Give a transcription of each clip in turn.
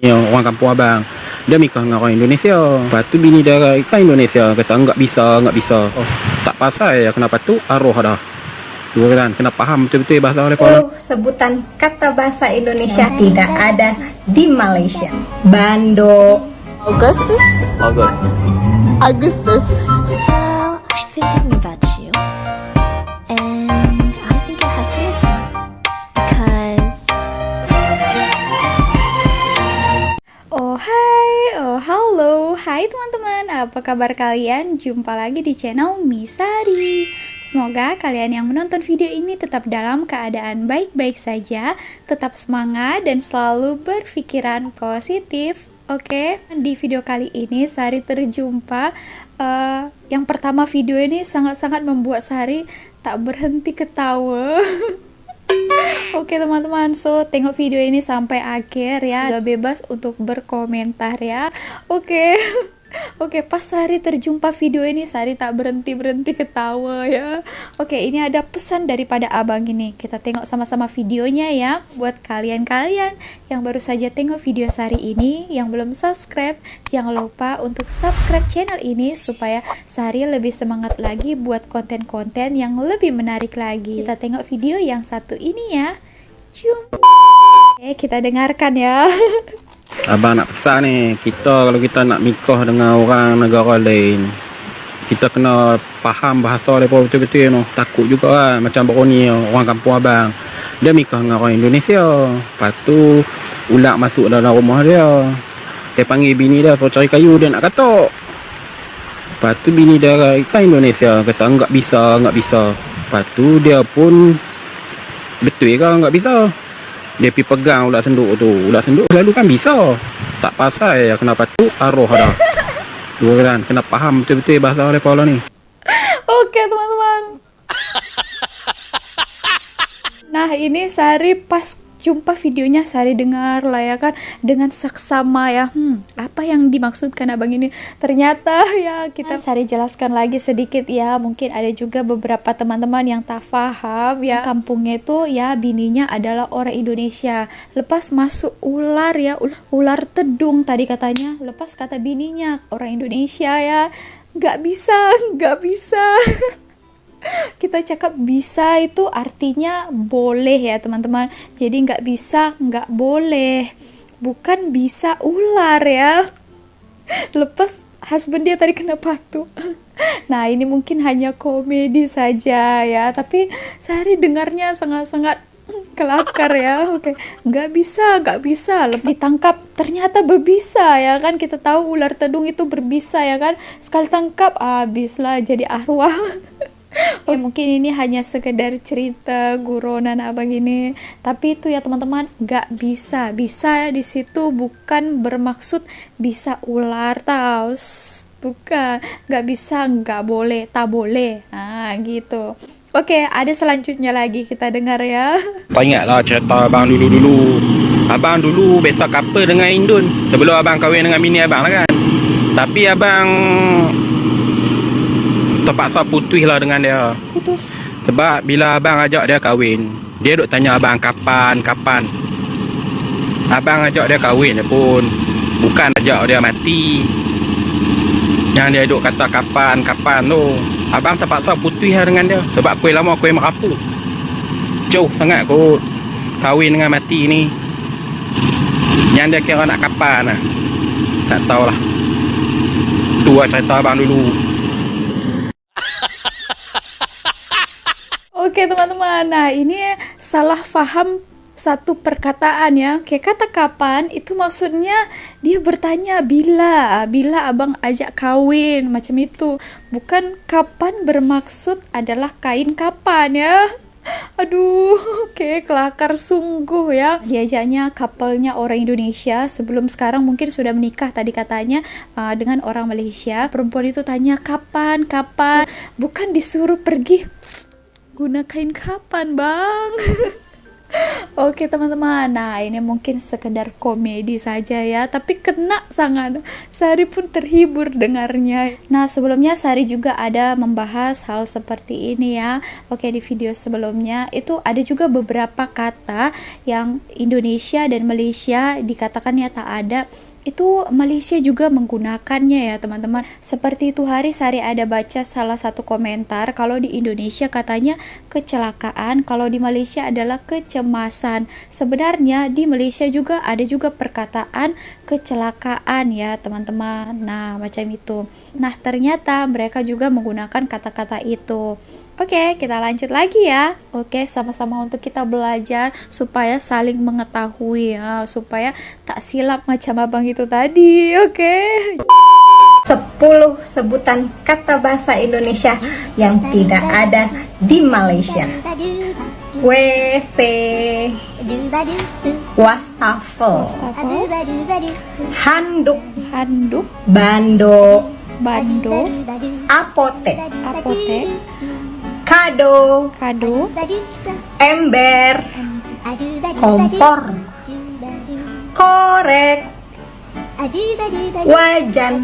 Ya, orang kampung abang. Dia nikah dengan orang Indonesia. Lepas tu bini dia kan Indonesia. Kata enggak bisa, enggak bisa. Oh, tak pasal ya. Kenapa tu arwah dah. Dua kan, kena faham betul-betul bahasa oleh Paula. Sebutan kata bahasa Indonesia tidak ada di Malaysia. Bando. Agustus? Agustus. Well, I'm thinking about you, and I think I have to listen because. Oh halo, hai teman-teman, apa kabar kalian? Jumpa lagi di channel Misari. Semoga kalian yang menonton video ini tetap dalam keadaan baik-baik saja, tetap semangat dan selalu berpikiran positif. Oke, di video kali ini Sari terjumpa. Yang pertama, video ini sangat-sangat membuat Sari tak berhenti ketawa. Oke teman-teman, so tengok video ini sampai akhir ya. Gak bebas untuk berkomentar ya. Oke. Oke, pas Sari terjumpa video ini, Sari tak berhenti-berhenti ketawa ya. Oke, ini ada pesan daripada abang ini. Kita tengok sama-sama videonya ya. Buat kalian-kalian yang baru saja tengok video Sari ini, yang belum subscribe, jangan lupa untuk subscribe channel ini supaya Sari lebih semangat lagi buat konten-konten yang lebih menarik lagi. Kita tengok video yang satu ini ya. Cium. Oke, kita dengarkan ya. Abang nak pesan ni, kita kalau kita nak nikah dengan orang negara lain, kita kena faham bahasa mereka betul-betul no. Takut juga kan, macam baru ni orang kampung abang, dia nikah dengan orang Indonesia. Lepas tu ulak masuk dalam rumah dia. Dia panggil bini dia suruh cari kayu, dia nak katok. Lepas tu bini dia kan Indonesia, kata enggak bisa, enggak bisa. Lepas tu dia pun betul ke enggak bisa. Dia pergi pegang ulat senduk tu. Ulat senduk selalu kan bisa. Tak pasal ya. Kenapa tu arwah dah. Dua kan, kena faham betul-betul bahasa oleh Paula ni. Oke teman-teman. Nah ini Sari pas jumpa videonya, Sari dengar lah ya kan dengan saksama ya. Apa yang dimaksudkan abang ini? Ternyata ya kita Sari jelaskan lagi sedikit ya. Mungkin ada juga beberapa teman-teman yang tak paham ya. Kampungnya itu ya bininya adalah orang Indonesia. Lepas masuk ular ya, ular tedung tadi katanya. Lepas kata bininya orang Indonesia ya. Nggak bisa. Kita cakap bisa itu artinya boleh ya teman-teman. Jadi nggak bisa, nggak boleh. Bukan bisa ular ya. Lepas husband dia tadi kena batu. Nah ini mungkin hanya komedi saja ya. Tapi Sari dengarnya sangat-sangat kelakar ya. Oke, nggak bisa. Lepas ditangkap ternyata berbisa ya kan. Kita tahu ular tedung itu berbisa ya kan. Sekali tangkap habislah jadi arwah. Oke, mungkin ini hanya sekedar cerita guronan abang ini. Tapi itu ya teman-teman, nggak bisa. Bisa di situ bukan bermaksud bisa ular tahu. Bukan, nggak bisa, nggak boleh, tak boleh. Nah gitu. Oke, ada selanjutnya lagi kita dengar ya. Tak ingatlah cerita abang dulu-dulu. Abang dulu biasa couple dengan Indon. Sebelum abang kahwin dengan bini abang lah kan. Tapi abang terpaksa putus lah dengan dia. Putus. Sebab bila abang ajak dia kahwin, dia duk tanya abang kapan. Abang ajak dia kahwin pun bukan ajak dia mati. Yang dia duk kata kapan tu. Abang terpaksa putus lah dengan dia. Sebab kuih lama kuih merapu. Jauh sangat kot kahwin dengan mati ni. Yang dia kira nak kapan lah. Tak tahulah. Tu lah cerita abang dulu. Oke teman-teman, nah ini salah faham satu perkataan ya. Oke, kata kapan itu maksudnya dia bertanya bila abang ajak kawin macam itu. Bukan kapan bermaksud adalah kain kapan ya. Aduh, oke, kelakar sungguh ya. Diajaknya couple-nya orang Indonesia, sebelum sekarang mungkin sudah menikah tadi katanya dengan orang Malaysia. Perempuan itu tanya kapan, bukan disuruh pergi. Guna kain kapan bang? Oke teman-teman, nah ini mungkin sekedar komedi saja ya, tapi kena sangat. Sari pun terhibur dengarnya. Nah sebelumnya Sari juga ada membahas hal seperti ini ya. Oke, di video sebelumnya itu ada juga beberapa kata yang Indonesia dan Malaysia dikatakannya tak ada, itu Malaysia juga menggunakannya ya teman-teman. Seperti itu hari Sari ada baca salah satu komentar, kalau di Indonesia katanya kecelakaan, kalau di Malaysia adalah kecemasan. Sebenarnya di Malaysia juga ada juga perkataan kecelakaan ya teman-teman. Nah macam itu. Nah ternyata mereka juga menggunakan kata-kata itu. Oke, kita lanjut lagi ya. Oke, sama-sama untuk kita belajar supaya saling mengetahui ya, supaya tak silap macam abang itu tadi. Oke. 10 sebutan kata bahasa Indonesia yang tidak ada di Malaysia. WC, wastafel, handuk, Handuk, bando, bando, apotek, apotek, kado, kado, ember, kompor, korek, wajan.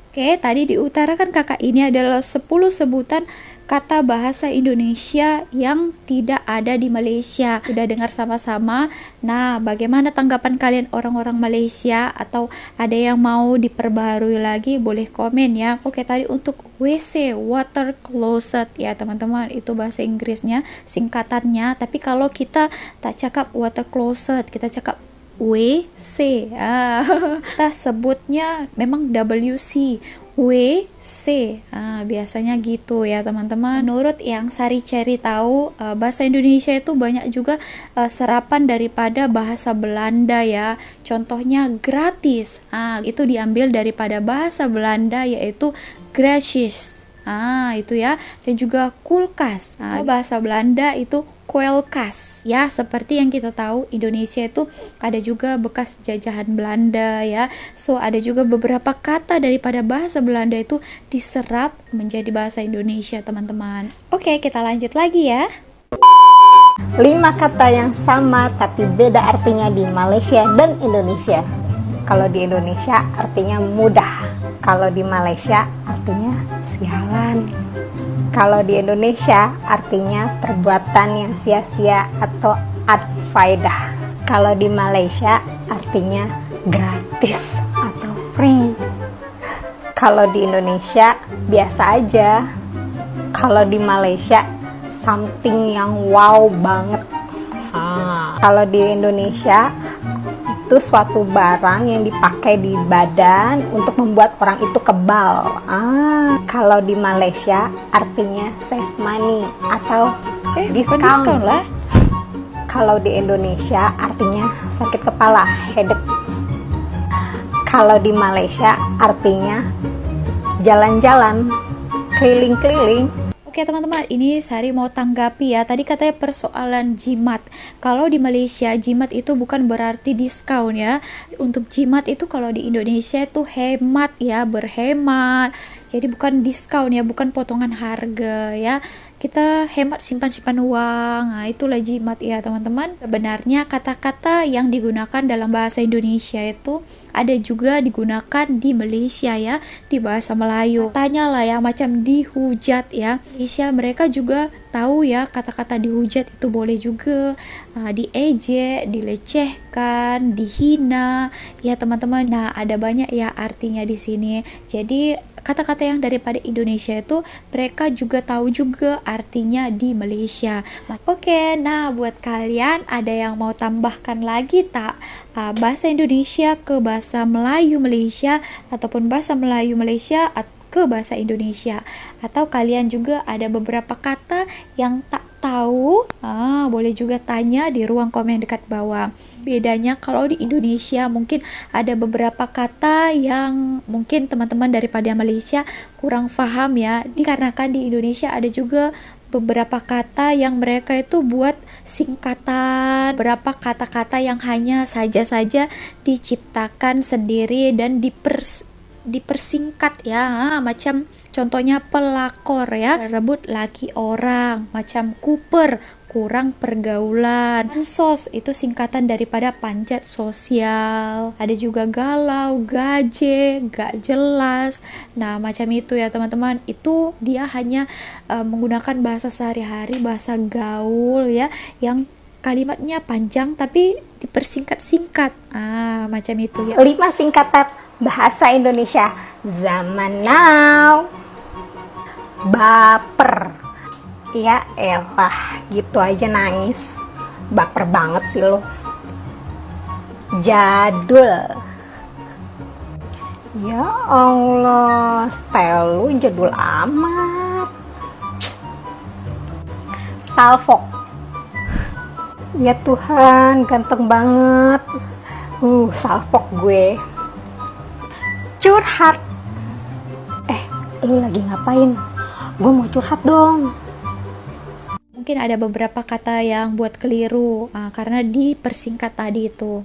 Oke, tadi diutarakan kakak ini adalah 10 sebutan kata bahasa Indonesia yang tidak ada di Malaysia. Sudah dengar sama-sama? Nah, bagaimana tanggapan kalian orang-orang Malaysia? Atau ada yang mau diperbaharui lagi? Boleh komen ya. Oke, tadi untuk WC, water closet ya teman-teman, itu bahasa Inggrisnya, singkatannya. Tapi kalau kita tak cakap water closet, kita cakap WC. Kita sebutnya memang WC. WC. Biasanya gitu ya teman-teman. Menurut yang Sari cari tahu, bahasa Indonesia itu banyak juga serapan daripada bahasa Belanda ya. Contohnya gratis. Itu diambil daripada bahasa Belanda yaitu gratis. Itu ya. Dan juga kulkas. Bahasa Belanda itu koelkas ya, seperti yang kita tahu Indonesia itu ada juga bekas jajahan Belanda ya. So ada juga beberapa kata daripada bahasa Belanda itu diserap menjadi bahasa Indonesia teman-teman. Oke, kita lanjut lagi ya. 5 kata yang sama tapi beda artinya di Malaysia dan Indonesia. Kalau di Indonesia artinya mudah, kalau di Malaysia artinya sialan. Kalau di Indonesia artinya perbuatan yang sia-sia atau adfaedah. Kalau di Malaysia artinya gratis atau free. Kalau di Indonesia biasa aja. Kalau di Malaysia something yang wow banget. Kalau di Indonesia itu suatu barang yang dipakai di badan untuk membuat orang itu kebal. Kalau di Malaysia artinya save money atau diskon lah. Kalau di Indonesia artinya sakit kepala, headache. Kalau di Malaysia artinya jalan-jalan, keliling-keliling. Oke teman-teman, ini Sari mau tanggapi ya. Tadi katanya persoalan jimat. Kalau di Malaysia jimat itu bukan berarti diskon ya. Untuk jimat itu kalau di Indonesia itu hemat ya, berhemat. Jadi bukan diskon ya, bukan potongan harga ya. Kita hemat simpan-simpan uang. Itulah jimat ya teman-teman. Sebenarnya kata-kata yang digunakan dalam bahasa Indonesia itu ada juga digunakan di Malaysia ya, di bahasa Melayu. Tanyalah ya, macam dihujat ya. Malaysia mereka juga tahu ya kata-kata dihujat itu boleh juga diejek, dilecehkan, dihina ya teman-teman. Nah, ada banyak ya artinya di sini. Jadi kata-kata yang daripada Indonesia itu mereka juga tahu juga artinya di Malaysia. Oke, nah buat kalian ada yang mau tambahkan lagi tak bahasa Indonesia ke bahasa Melayu Malaysia ataupun bahasa Melayu Malaysia ke bahasa Indonesia, atau kalian juga ada beberapa kata yang tak tahu, boleh juga tanya di ruang komen dekat bawah. Bedanya kalau di Indonesia mungkin ada beberapa kata yang mungkin teman-teman daripada Malaysia kurang paham ya, dikarenakan di Indonesia ada juga beberapa kata yang mereka itu buat singkatan, beberapa kata-kata yang hanya saja diciptakan sendiri dan dipersingkat ya, macam contohnya pelakor ya, rebut laki orang, macam kuper kurang pergaulan. Pansos itu singkatan daripada panjat sosial. Ada juga galau, gaje, gak jelas. Nah, macam itu ya teman-teman. Itu dia hanya menggunakan bahasa sehari-hari, bahasa gaul ya, yang kalimatnya panjang tapi dipersingkat-singkat. Macam itu ya. 5 singkatan bahasa Indonesia zaman now. Baper. Ya elah, gitu aja nangis. Baper banget sih lo. Jadul. Ya Allah, style lu jadul amat. Salfok. Ya Tuhan, ganteng banget. Salfok gue. Curhat. Lu lagi ngapain? Gue mau curhat dong. Mungkin ada beberapa kata yang buat keliru karena dipersingkat tadi itu.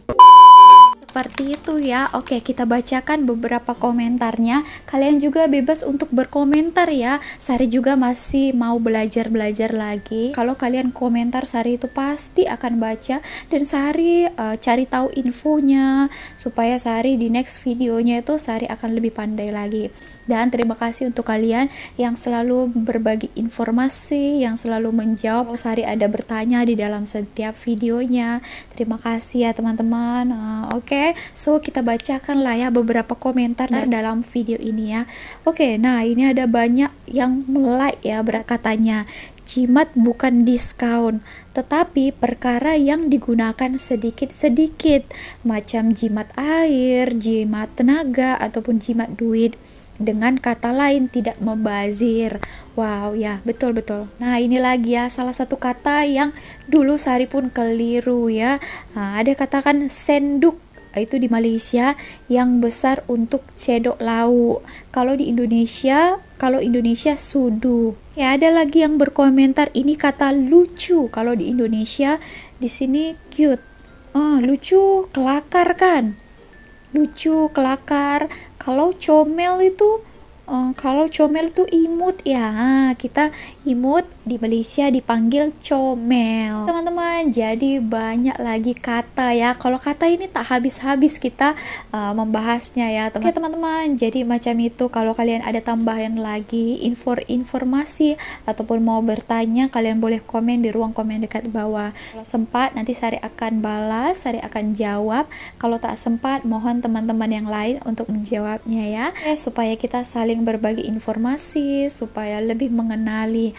Seperti itu ya. Oke, kita bacakan beberapa komentarnya. Kalian juga bebas untuk berkomentar ya. Sari juga masih mau belajar lagi. Kalau kalian komentar, Sari itu pasti akan baca, dan Sari cari tahu infonya supaya Sari di next videonya itu Sari akan lebih pandai lagi. Dan terima kasih untuk kalian yang selalu berbagi informasi, yang selalu menjawab. Sari ada bertanya di dalam setiap videonya. Terima kasih ya teman-teman. Oke. So kita bacakan lah ya beberapa komentar dalam video ini ya. Oke, nah ini ada banyak yang like ya, katanya jimat bukan diskon, tetapi perkara yang digunakan sedikit-sedikit, macam jimat air, jimat tenaga, ataupun jimat duit. Dengan kata lain, tidak membazir. Wow ya, betul-betul. Nah ini lagi ya, salah satu kata yang dulu Sari pun keliru ya. Ada katakan senduk, itu di Malaysia, yang besar untuk cedok lauk. Kalau Indonesia sudu. Ya, ada lagi yang berkomentar ini kata lucu. Kalau di Indonesia di sini cute. Lucu kelakar kan? Lucu kelakar. Kalau comel itu imut ya. Kita imut di Malaysia dipanggil comel. Teman-teman, jadi banyak lagi kata ya. Kalau kata ini tak habis-habis kita membahasnya ya. Oke teman-teman, jadi macam itu. Kalau kalian ada tambahan lagi informasi ataupun mau bertanya, kalian boleh komen di ruang komen dekat bawah. Kalau sempat nanti Sari akan balas, Sari akan jawab. Kalau tak sempat, mohon teman-teman yang lain untuk menjawabnya ya. Supaya kita saling berbagi informasi, supaya lebih mengenali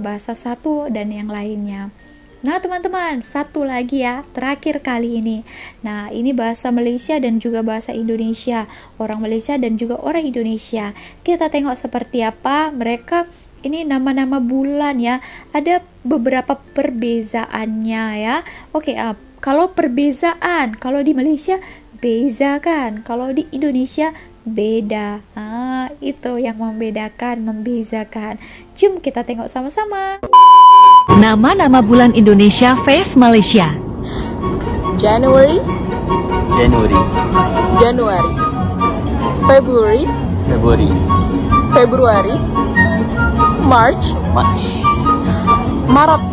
bahasa satu dan yang lainnya. Nah teman-teman, satu lagi ya, terakhir kali ini. Nah ini bahasa Malaysia dan juga bahasa Indonesia, orang Malaysia dan juga orang Indonesia. Kita tengok seperti apa mereka. Ini nama-nama bulan ya, ada beberapa perbezaannya ya. Oke, kalau perbezaan, kalau di Malaysia beza kan, kalau di Indonesia beda. Itu yang membezakan. Jom kita tengok sama-sama. Nama-nama bulan Indonesia vs Malaysia. January, February, March, Maret,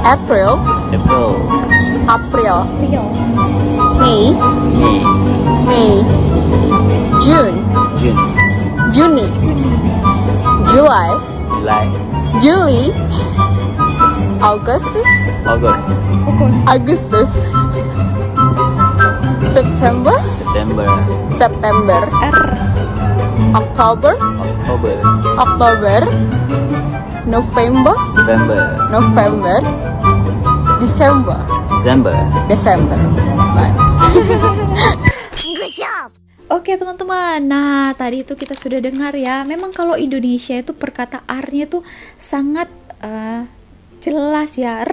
April, May, June, Juni, July, July, Agustus, September, October, November, December. Bye. Oke teman-teman, nah tadi itu kita sudah dengar ya. Memang kalau Indonesia itu perkataannya tuh sangat jelas ya.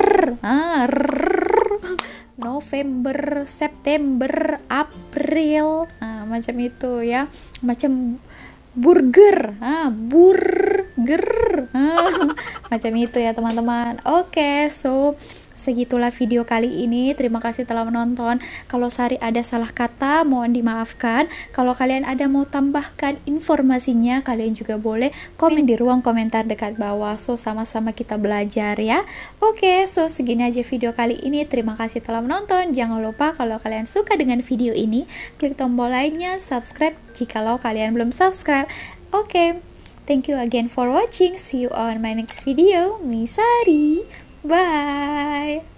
November, September, April, macam itu ya. Macam burger, macam itu ya teman-teman. Oke, so segitulah video kali ini. Terima kasih telah menonton. Kalau Sari ada salah kata, mohon dimaafkan. Kalau kalian ada mau tambahkan informasinya, kalian juga boleh komen di ruang komentar dekat bawah. So, sama-sama kita belajar ya. Oke, so segini aja video kali ini. Terima kasih telah menonton. Jangan lupa kalau kalian suka dengan video ini, klik tombol lainnya, subscribe jikalau kalian belum subscribe. Oke, thank you again for watching. See you on my next video. Misari. Bye.